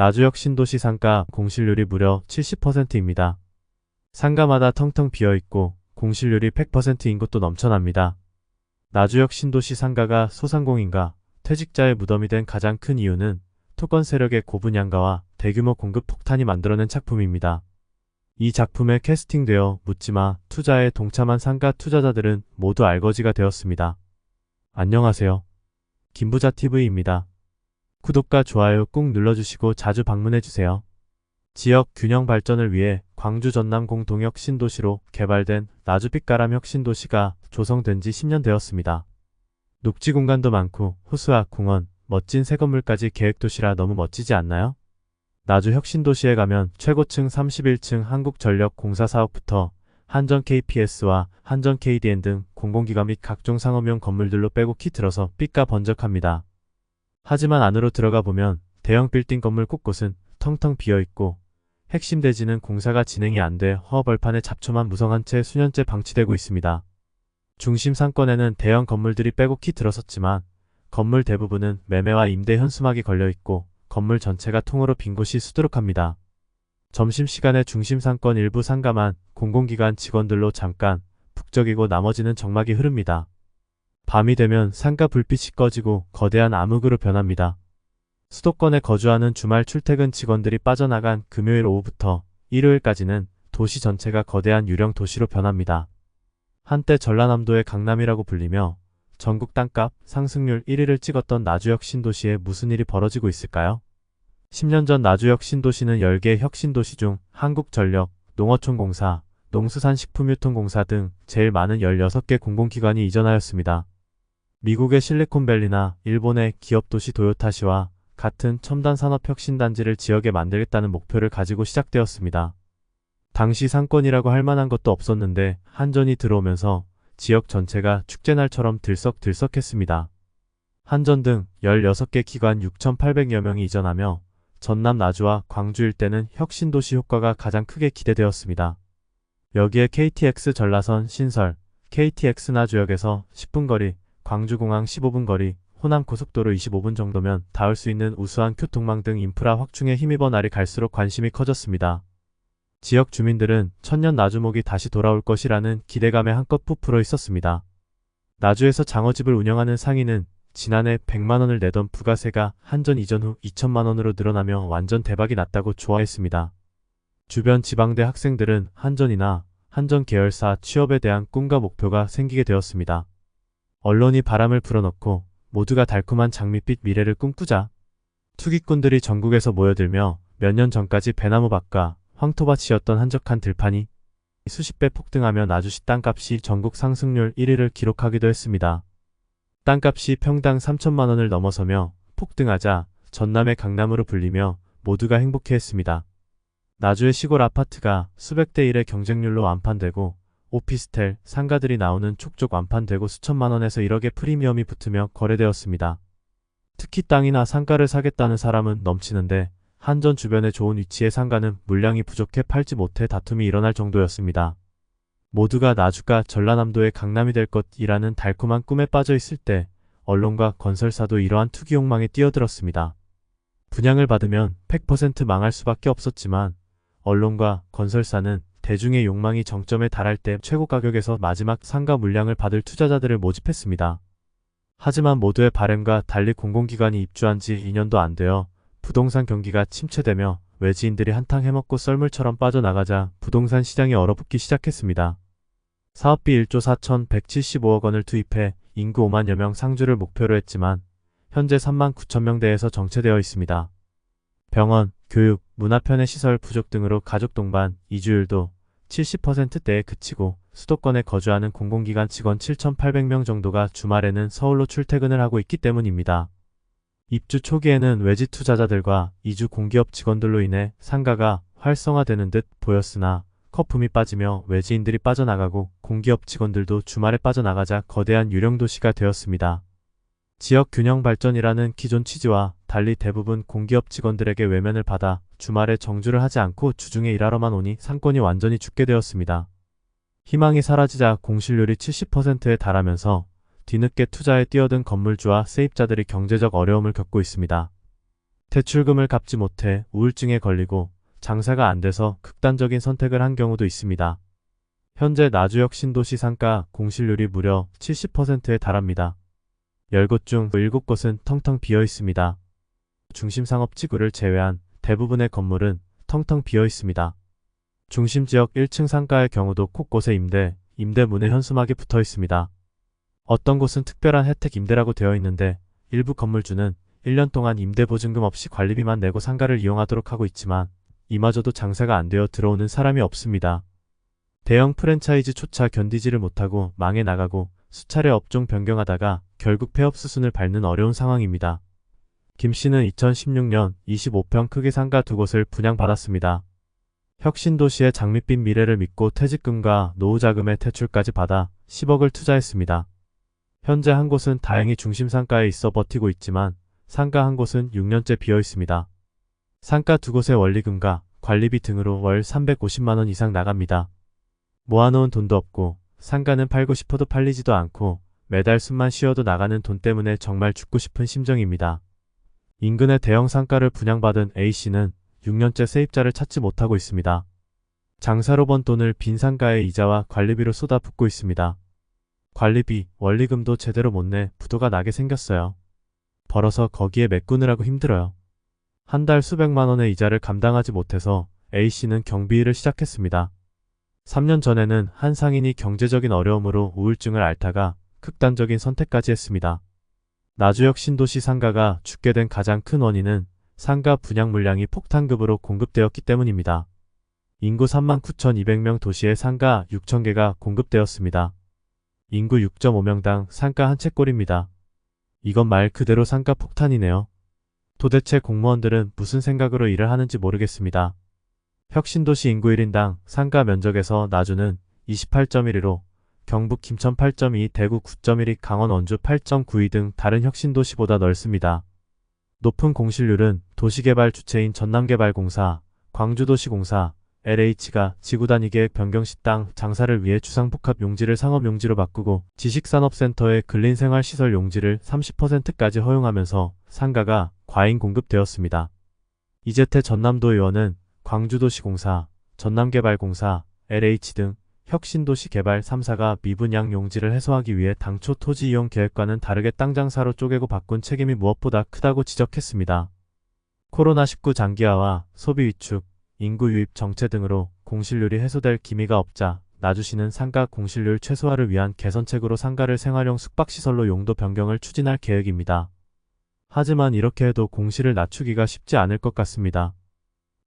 나주역 신도시 상가 공실률이 무려 70%입니다. 상가마다 텅텅 비어있고 공실률이 100%인 곳도 넘쳐납니다. 나주역 신도시 상가가 소상공인과 퇴직자의 무덤이 된 가장 큰 이유는 토건 세력의 고분양가와 대규모 공급 폭탄이 만들어낸 작품입니다. 이 작품에 캐스팅되어 묻지마 투자에 동참한 상가 투자자들은 모두 알거지가 되었습니다. 안녕하세요. 김부자TV입니다. 구독과 좋아요 꾹 눌러주시고 자주 방문해주세요. 지역 균형 발전을 위해 광주 전남 공동역 신도시로 개발된 나주빛가람 혁신도시가 조성된 지 10년 되었습니다. 녹지 공간도 많고 호수와 공원, 멋진 새 건물까지 계획도시라 너무 멋지지 않나요? 나주 혁신도시에 가면 최고층 31층 한국전력 공사 사업부터 한전 KPS와 한전 KDN 등 공공기관 및 각종 상업용 건물들로 빼곡히 들어서 삐까 번쩍합니다. 하지만 안으로 들어가 보면 대형 빌딩 건물 곳곳은 텅텅 비어있고 핵심 대지는 공사가 진행이 안 돼 허허벌판에 잡초만 무성한 채 수년째 방치되고 있습니다. 중심 상권에는 대형 건물들이 빼곡히 들어섰지만 건물 대부분은 매매와 임대 현수막이 걸려있고 건물 전체가 통으로 빈 곳이 수두룩합니다. 점심시간에 중심 상권 일부 상가만 공공기관 직원들로 잠깐 북적이고 나머지는 적막이 흐릅니다. 밤이 되면 상가 불빛이 꺼지고 거대한 암흑으로 변합니다. 수도권에 거주하는 주말 출퇴근 직원들이 빠져나간 금요일 오후부터 일요일까지는 도시 전체가 거대한 유령 도시로 변합니다. 한때 전라남도의 강남이라고 불리며 전국 땅값 상승률 1위를 찍었던 나주역 신도시에 무슨 일이 벌어지고 있을까요? 10년 전 나주역 신도시는 10개의 혁신도시 중 한국전력, 농어촌공사, 농수산식품유통공사 등 제일 많은 16개 공공기관이 이전하였습니다. 미국의 실리콘밸리나 일본의 기업도시 도요타시와 같은 첨단 산업혁신단지를 지역에 만들겠다는 목표를 가지고 시작되었습니다. 당시 상권이라고 할 만한 것도 없었는데 한전이 들어오면서 지역 전체가 축제날처럼 들썩들썩했습니다. 한전 등 16개 기관 6,800여 명이 이전하며 전남 나주와 광주 일대는 혁신도시 효과가 가장 크게 기대되었습니다. 여기에 KTX 전라선 신설, KTX 나주역에서 10분 거리, 광주공항 15분 거리, 호남고속도로 25분 정도면 닿을 수 있는 우수한 교통망 등 인프라 확충에 힘입어 날이 갈수록 관심이 커졌습니다. 지역 주민들은 천년 나주목이 다시 돌아올 것이라는 기대감에 한껏 부풀어 있었습니다. 나주에서 장어집을 운영하는 상인은 지난해 100만원을 내던 부가세가 한전 이전 후 2천만원으로 늘어나며 완전 대박이 났다고 좋아했습니다. 주변 지방대 학생들은 한전이나 한전 계열사 취업에 대한 꿈과 목표가 생기게 되었습니다. 언론이 바람을 불어넣고 모두가 달콤한 장밋빛 미래를 꿈꾸자 투기꾼들이 전국에서 모여들며 몇 년 전까지 배나무밭과 황토밭이었던 한적한 들판이 수십 배 폭등하며 나주시 땅값이 전국 상승률 1위를 기록하기도 했습니다. 땅값이 평당 3천만원을 넘어서며 폭등하자 전남의 강남으로 불리며 모두가 행복해했습니다. 나주의 시골 아파트가 수백 대 1의 경쟁률로 완판되고 오피스텔, 상가들이 나오는 촉족 완판되고 수천만원에서 1억의 프리미엄이 붙으며 거래되었습니다. 특히 땅이나 상가를 사겠다는 사람은 넘치는데 한전 주변에 좋은 위치의 상가는 물량이 부족해 팔지 못해 다툼이 일어날 정도였습니다. 모두가 나주가 전라남도의 강남이 될 것이라는 달콤한 꿈에 빠져 있을 때 언론과 건설사도 이러한 투기 욕망에 뛰어들었습니다. 분양을 받으면 100% 망할 수밖에 없었지만 언론과 건설사는 대중의 욕망이 정점에 달할 때 최고 가격에서 마지막 상가 물량을 받을 투자자들을 모집했습니다. 하지만 모두의 바람과 달리 공공기관이 입주한 지 2년도 안 되어 부동산 경기가 침체되며 외지인들이 한탕 해먹고 썰물처럼 빠져나가자 부동산 시장이 얼어붙기 시작했습니다. 사업비 1조 4,175억 원을 투입해 인구 5만여 명 상주를 목표로 했지만 현재 3만 9천 명대에서 정체되어 있습니다. 병원, 교육, 문화편의 시설 부족 등으로 가족 동반 이주율도 70%대에 그치고 수도권에 거주하는 공공기관 직원 7,800명 정도가 주말에는 서울로 출퇴근을 하고 있기 때문입니다. 입주 초기에는 외지 투자자들과 이주 공기업 직원들로 인해 상가가 활성화되는 듯 보였으나 거품이 빠지며 외지인들이 빠져나가고 공기업 직원들도 주말에 빠져나가자 거대한 유령도시가 되었습니다. 지역 균형 발전이라는 기존 취지와 달리 대부분 공기업 직원들에게 외면을 받아 주말에 정주를 하지 않고 주중에 일하러만 오니 상권이 완전히 죽게 되었습니다. 희망이 사라지자 공실률이 70%에 달하면서 뒤늦게 투자에 뛰어든 건물주와 세입자들이 경제적 어려움을 겪고 있습니다. 대출금을 갚지 못해 우울증에 걸리고 장사가 안 돼서 극단적인 선택을 한 경우도 있습니다. 현재 나주역 신도시 상가 공실률이 무려 70%에 달합니다. 10곳 중 7곳은 텅텅 비어 있습니다. 중심 상업지구를 제외한 대부분의 건물은 텅텅 비어 있습니다. 중심지역 1층 상가의 경우도 곳곳에 임대문에 현수막이 붙어 있습니다. 어떤 곳은 특별한 혜택 임대라고 되어 있는데 일부 건물주는 1년 동안 임대보증금 없이 관리비만 내고 상가를 이용하도록 하고 있지만 이마저도 장사가 안 되어 들어오는 사람이 없습니다. 대형 프랜차이즈조차 견디지를 못하고 망해 나가고 수차례 업종 변경하다가 결국 폐업 수순을 밟는 어려운 상황입니다. 김 씨는 2016년 25평 크기 상가 2곳을 분양받았습니다. 혁신도시의 장밋빛 미래를 믿고 퇴직금과 노후자금의 대출까지 받아 10억을 투자했습니다. 현재 한 곳은 다행히 중심 상가에 있어 버티고 있지만 상가 한 곳은 6년째 비어 있습니다. 상가 2곳의 원리금과 관리비 등으로 월 350만원 이상 나갑니다. 모아놓은 돈도 없고 상가는 팔고 싶어도 팔리지도 않고 매달 숨만 쉬어도 나가는 돈 때문에 정말 죽고 싶은 심정입니다. 인근의 대형 상가를 분양받은 A씨는 6년째 세입자를 찾지 못하고 있습니다. 장사로 번 돈을 빈 상가의 이자와 관리비로 쏟아붓고 있습니다. 관리비, 원리금도 제대로 못 내 부도가 나게 생겼어요. 벌어서 거기에 메꾸느라고 힘들어요. 한 달 수백만 원의 이자를 감당하지 못해서 A씨는 경비일을 시작했습니다. 3년 전에는 한 상인이 경제적인 어려움으로 우울증을 앓다가 극단적인 선택까지 했습니다. 나주역 신도시 상가가 죽게 된 가장 큰 원인은 상가 분양 물량이 폭탄급으로 공급되었기 때문입니다. 인구 39,200명 도시에 상가 6,000개가 공급되었습니다. 인구 6.5명당 상가 한 채 꼴입니다. 이건 말 그대로 상가 폭탄이네요. 도대체 공무원들은 무슨 생각으로 일을 하는지 모르겠습니다. 혁신도시 인구 1인당 상가 면적에서 나주는 28.12로 경북 김천 8.2, 대구 9.12, 강원 원주 8.92 등 다른 혁신도시보다 넓습니다. 높은 공실률은 도시개발 주체인 전남개발공사, 광주도시공사, LH가 지구단위계획 변경 시 땅 장사를 위해 주상복합 용지를 상업용지로 바꾸고 지식산업센터의 근린생활시설 용지를 30%까지 허용하면서 상가가 과잉 공급되었습니다. 이재태 전남도 의원은 광주도시공사, 전남개발공사, LH 등 혁신도시 개발 3사가 미분양 용지를 해소하기 위해 당초 토지 이용 계획과는 다르게 땅 장사로 쪼개고 바꾼 책임이 무엇보다 크다고 지적했습니다. 코로나19 장기화와 소비 위축, 인구 유입 정체 등으로 공실률이 해소될 기미가 없자 나주시는 상가 공실률 최소화를 위한 개선책으로 상가를 생활용 숙박시설로 용도 변경을 추진할 계획입니다. 하지만 이렇게 해도 공실을 낮추기가 쉽지 않을 것 같습니다.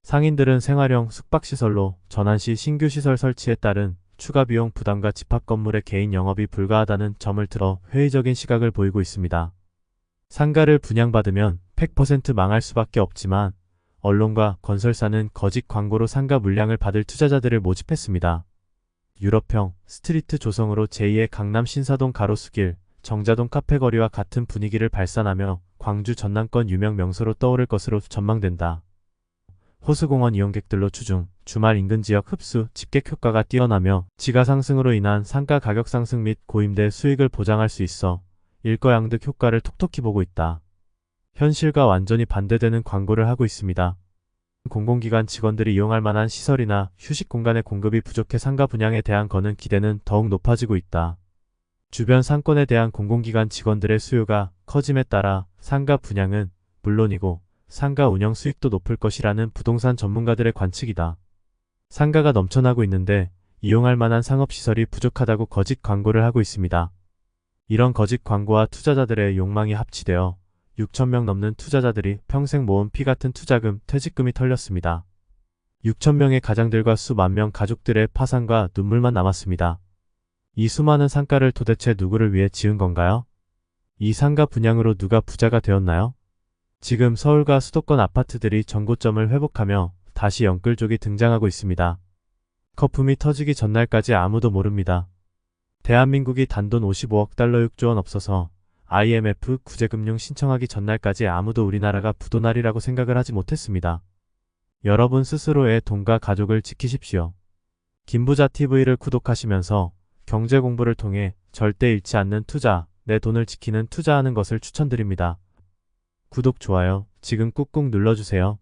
상인들은 생활형 숙박시설로 전환 시 신규 시설 설치에 따른 추가 비용 부담과 집합 건물의 개인 영업이 불가하다는 점을 들어 회의적인 시각을 보이고 있습니다. 상가를 분양받으면 100% 망할 수밖에 없지만 언론과 건설사는 거짓 광고로 상가 물량을 받을 투자자들을 모집했습니다. 유럽형 스트리트 조성으로 제2의 강남 신사동 가로수길, 정자동 카페거리와 같은 분위기를 발산하며 광주 전남권 유명 명소로 떠오를 것으로 전망된다. 호수공원 이용객들로 추중, 주말 인근 지역 흡수, 집객 효과가 뛰어나며 지가 상승으로 인한 상가 가격 상승 및 고임대 수익을 보장할 수 있어 일거양득 효과를 톡톡히 보고 있다. 현실과 완전히 반대되는 광고를 하고 있습니다. 공공기관 직원들이 이용할 만한 시설이나 휴식 공간의 공급이 부족해 상가 분양에 대한 거는 기대는 더욱 높아지고 있다. 주변 상권에 대한 공공기관 직원들의 수요가 커짐에 따라 상가 분양은 물론이고 상가 운영 수익도 높을 것이라는 부동산 전문가들의 관측이다. 상가가 넘쳐나고 있는데 이용할 만한 상업시설이 부족하다고 거짓 광고를 하고 있습니다. 이런 거짓 광고와 투자자들의 욕망이 합치되어 6,000명 넘는 투자자들이 평생 모은 피 같은 투자금, 퇴직금이 털렸습니다. 6,000명의 가장들과 수만 명 가족들의 파산과 눈물만 남았습니다. 이 수많은 상가를 도대체 누구를 위해 지은 건가요? 이 상가 분양으로 누가 부자가 되었나요? 지금 서울과 수도권 아파트들이 전고점을 회복하며 다시 영끌족이 등장하고 있습니다. 거품이 터지기 전날까지 아무도 모릅니다. 대한민국이 단돈 55억 달러 6조 원 없어서 IMF 구제금융 신청하기 전날까지 아무도 우리나라가 부도날이라고 생각을 하지 못했습니다. 여러분 스스로의 돈과 가족을 지키십시오. 김부자TV를 구독하시면서 경제 공부를 통해 절대 잃지 않는 투자, 내 돈을 지키는 투자하는 것을 추천드립니다. 구독, 좋아요 지금 꾹꾹 눌러주세요.